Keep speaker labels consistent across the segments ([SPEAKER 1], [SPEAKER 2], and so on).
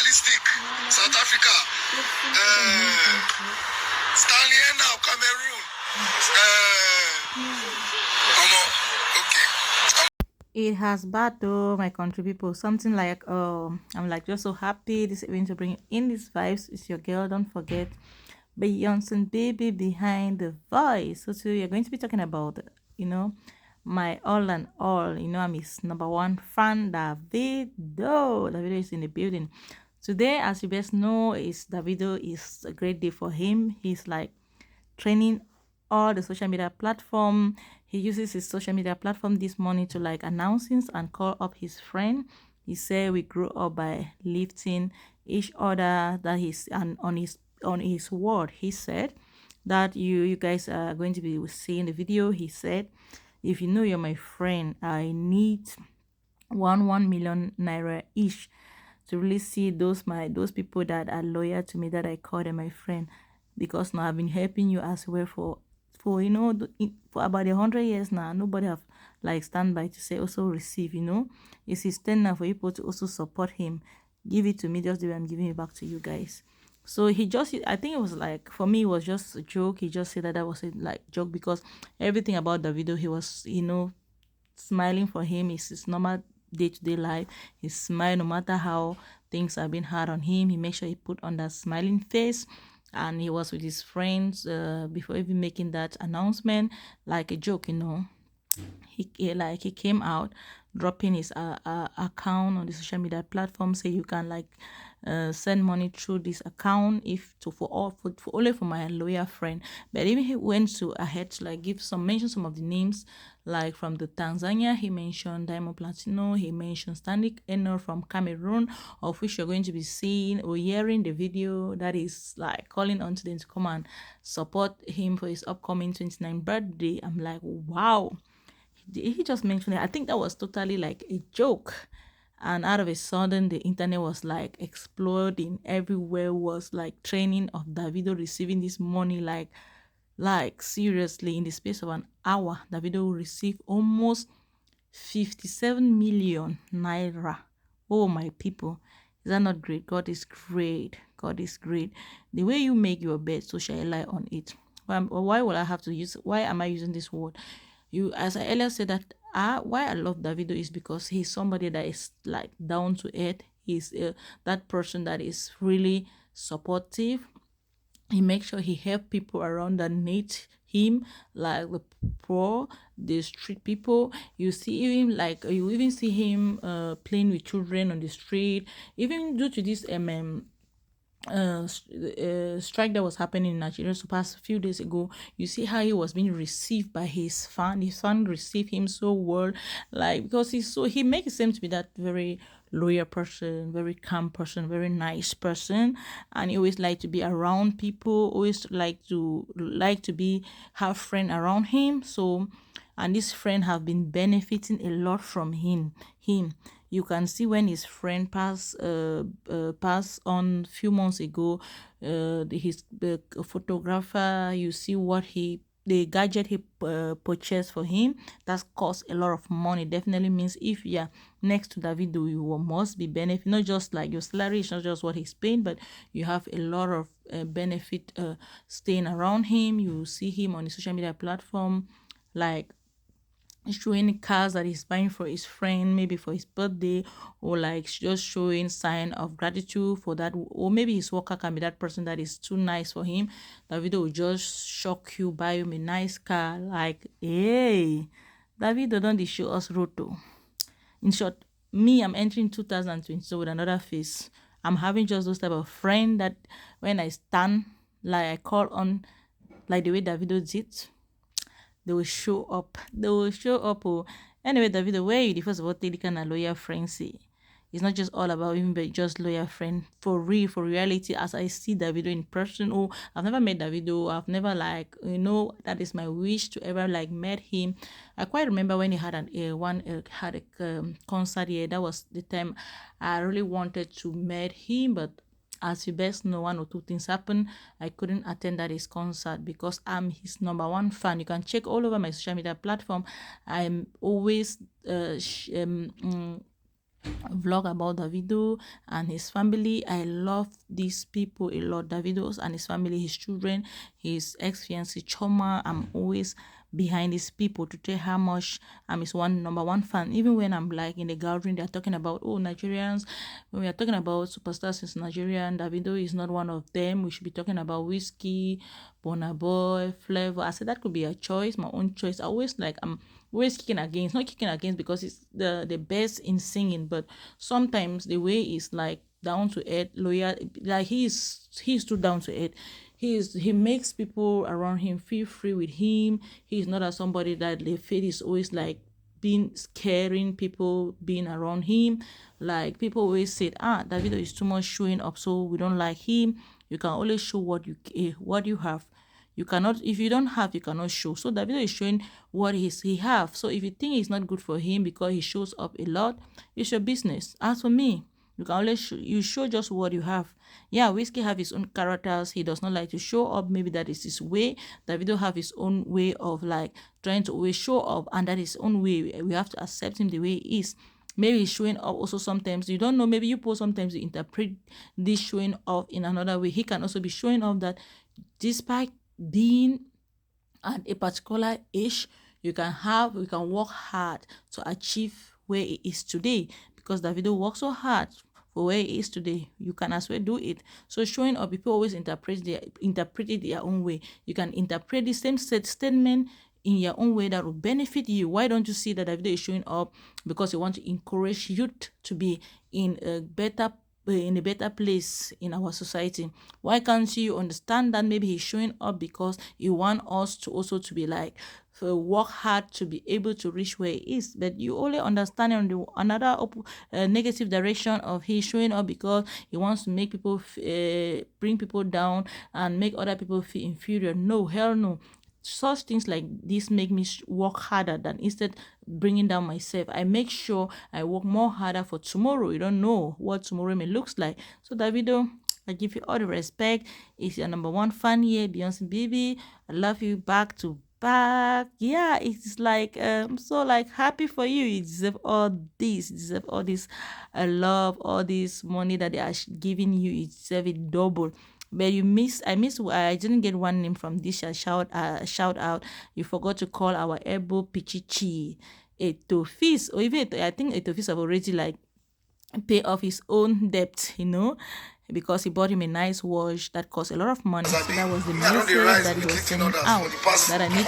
[SPEAKER 1] Ballistic, South Africa. Stanley now, Cameroon. Okay.
[SPEAKER 2] It has bad though, my country people. Something like I'm like just so happy this event to bring in these vibes. It's your girl. Don't forget Beyonce baby behind the voice. So today we're going to be talking about, you know, my all and all. You know, I'm his number one fan, Davido. Davido is in the building. Today, as you best know, is Davido is a great day for him. He's like training all the social media platform. He uses his social media platform this morning to like announcements and call up his friend. He said we grew up by lifting each other, that he's and on his word. He said that you guys are going to be seeing the video. He said, if you know you're my friend, I need 1 million naira each to really see those people that are loyal to me, that I call them my friend, because now I've been helping you as well for for about 100 years now. Nobody have like stand by to say also receive. It's his turn now for people to also support him. Give it to me just the way I'm giving it back to you guys. So he just, I think it was like, for me, it was just a joke. He just said that was a like joke, because everything about the video, he was, smiling for him. It's his normal day-to-day life. He smile no matter how things have been hard on him. He makes sure he put on that smiling face. And he was with his friends before even making that announcement, like a joke. He came out dropping his account on the social media platform, say you can like send money through this account if to for only for my lawyer friend. But even he went to ahead to like mention some of the names, like from the Tanzania. He mentioned Diamond Platino. He mentioned Stanley Eno from Cameroon, of which you're going to be seeing or hearing the video that is like calling on to them to come and support him for his upcoming 29th birthday. I'm like, wow. He just mentioned it. I think that was totally like a joke. And out of a sudden, the internet was like exploding. Everywhere was like training of Davido receiving this money. Like seriously, in the space of an hour, Davido will receive almost 57 million naira. Oh, my people. Is that not great? God is great. God is great. The way you make your bed, so shall I lie on it. Why will I have to use, why am I using this word? As I earlier said, that why I love Davido is because he's somebody that is like down to earth. He's that person that is really supportive. He makes sure he help people around that need him, like the poor, the street people. You see him, like you even see him playing with children on the street, even due to this strike that was happening in Nigeria so past few days ago. You see how he was being received by his fan. His fan received him so well, like, because he makes it seem to be that very loyal person, very calm person, very nice person, and he always like to be around people, always like to be have friend around him. So, and this friend have been benefiting a lot from him. You can see when his friend passed on few months ago, his photographer, you see what the gadget he purchased for him, that cost a lot of money. Definitely means if you're next to Davido, you must be benefit, not just like your salary is not just what he's paying, but you have a lot of benefit staying around him. You see him on the social media platform, like showing cars that he's buying for his friend, maybe for his birthday, or like just showing sign of gratitude for that. Or maybe his worker can be that person that is too nice for him. Davido will just shock you, buy him a nice car, like, hey, Davido don't show us roto. In short, me, I'm entering 2022 with another face. I'm having just those type of friend that when I stand, like I call on, like the way Davido did, they will show up. They will show up. Oh. Anyway, David, the way you first of all take the kind of loyal friends, it's not just all about him, but just loyal friend. For real, for reality, as I see Davido in person, oh, I've never met Davido. I've never that is my wish to ever like met him. I quite remember when he had a concert here. That was the time I really wanted to meet him, but as you best know, one or two things happened. I couldn't attend that his concert because I'm his number one fan. You can check all over my social media platform. I'm always vlog about Davido and his family. I love these people a lot. Davido's and his family, his children, his ex-fiancée Choma. I'm always behind these people to tell how much I'm his number one fan. Even when I'm like in the gathering, they're talking about, oh, Nigerians. When we are talking about superstars in Nigeria, and Davido is not one of them. We should be talking about Whiskey, Burna Boy, Flavor. I said that could be a choice, my own choice. I always like I'm always kicking against, not kicking against because it's the best in singing, but sometimes the way is like down to earth, loyal, like he's too down to earth. He makes people around him feel free with him. He's not as somebody that the feel is always like being scaring people being around him. Like people always said, Davido is too much showing up, so we don't like him. You can only show what you have. You cannot, if you don't have, you cannot show. So Davido is showing what he have. So if you think it's not good for him because he shows up a lot, it's your business. As for me, you can only you show just what you have. Yeah, Whiskey have his own characters. He does not like to show up. Maybe that is his way. Davido have his own way of like trying to always show up, and that is his own way. We have to accept him the way he is. Maybe he's showing up also sometimes. You don't know. Maybe you post sometimes you interpret this showing off in another way. He can also be showing off that despite being at a particular age, you can work hard to achieve where he is today, because Davido works so hard for where he is today. You can as well do it. So showing up, people always interpret it their own way. You can interpret the same statement in your own way that will benefit you. Why don't you see that Davido is showing up because you want to encourage youth to be in a better place in our society? Why can't you understand that maybe he's showing up because he wants us to also to be like work hard to be able to reach where he is? But you only understand on the another negative direction of he showing up because he wants to make people bring people down and make other people feel inferior. No, hell no. Such things like this make me work harder than instead bringing down myself. I make sure I work more harder for tomorrow. You don't know what tomorrow may looks like. So Davido, I give you all the respect. It's your number one fan here, Beyonce baby. I love you back to back. Yeah, it's like I'm so like happy for you. You deserve all this. You deserve all this love, all this money that they are giving you. You deserve it double. But I didn't get one name from this shout out. You forgot to call our Ebo Pichichi Etofis, or even I think Etofis have already like pay off his own debt, because he bought him a nice watch that cost a lot of money. So that was the message that he was sending out, that I need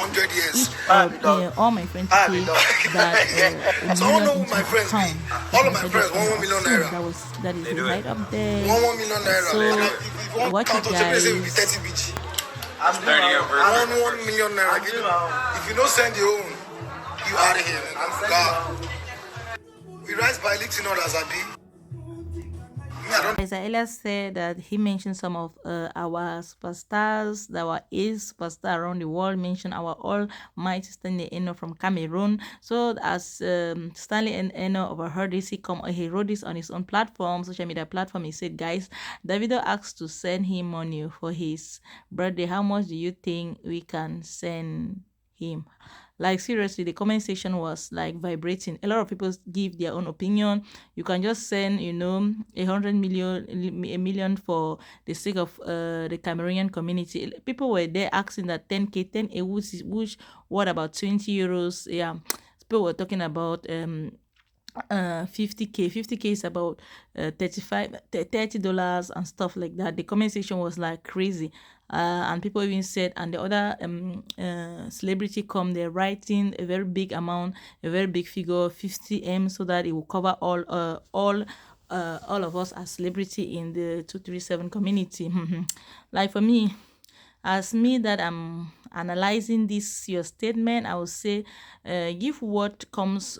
[SPEAKER 2] all my friends to pay that
[SPEAKER 1] So all of my friends, all of my friends, 1 million naira.
[SPEAKER 2] That is right up there.
[SPEAKER 1] 1 million naira.
[SPEAKER 2] So watch it, guys.
[SPEAKER 1] 30 BG. I want 1 million naira. If you don't send your own, you out of here. God. We rise by lifting others, Abi.
[SPEAKER 2] As I earlier said, that he mentioned some of our superstars, that were superstar around the world, mentioned our almighty Stanley Eno from Cameroon. So as Stanley Eno overheard this, he wrote this on his own platform, social media platform. He said, guys, Davido asked to send him money for his birthday. How much do you think we can send him? Like seriously, the comment section was like vibrating. A lot of people give their own opinion. You can just send 100 million, a million for the sake of the Cameroonian community. People were there asking that 10k, 10 which what about 20 euros? Yeah, people were talking about 50k is about $30 and stuff like that. The comment section was like crazy, and people even said, and the other celebrity they're writing a very big amount, a very big figure, 50M, so that it will cover all of us as celebrity in the 237 community. Like for me, as me that I'm analyzing this your statement, I would say give what comes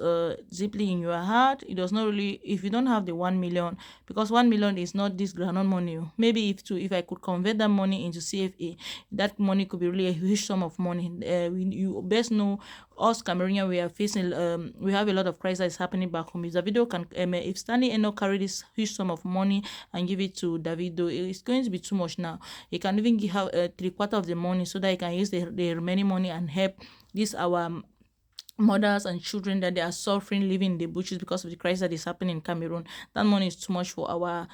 [SPEAKER 2] deeply in your heart. It does not really, if you don't have the 1 million, because 1 million is not this groundnut money. Maybe if I could convert that money into CFA, that money could be really a huge sum of money. You best know, us Cameroonian, we are facing we have a lot of crisis happening back home. If Davido can if Stanley Eno carry this huge sum of money and give it to Davido, it's going to be too much now. He can even have 3/4 of the money so that he can use the remaining money and help this our mothers and children that they are suffering living in the bushes because of the crisis that is happening in Cameroon. That money is too much for our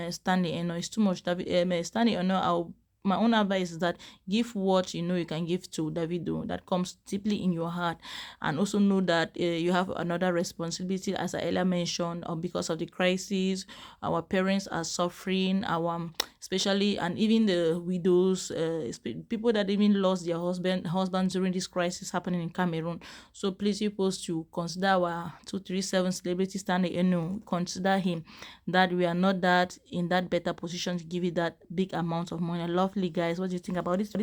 [SPEAKER 2] standing. You know, it's too much. Standing. You know, my own advice is that give what you know you can give to Davido that comes deeply in your heart, and also know that you have another responsibility, as I earlier mentioned, because of the crisis. Our parents are suffering. Our especially, and even the widows, people that even lost their husbands during this crisis happening in Cameroon. So please, you supposed to consider our 237 celebrity standing. You know, consider him, that we are not that in that better position to give you that big amount of money. Lovely guys, what do you think about this?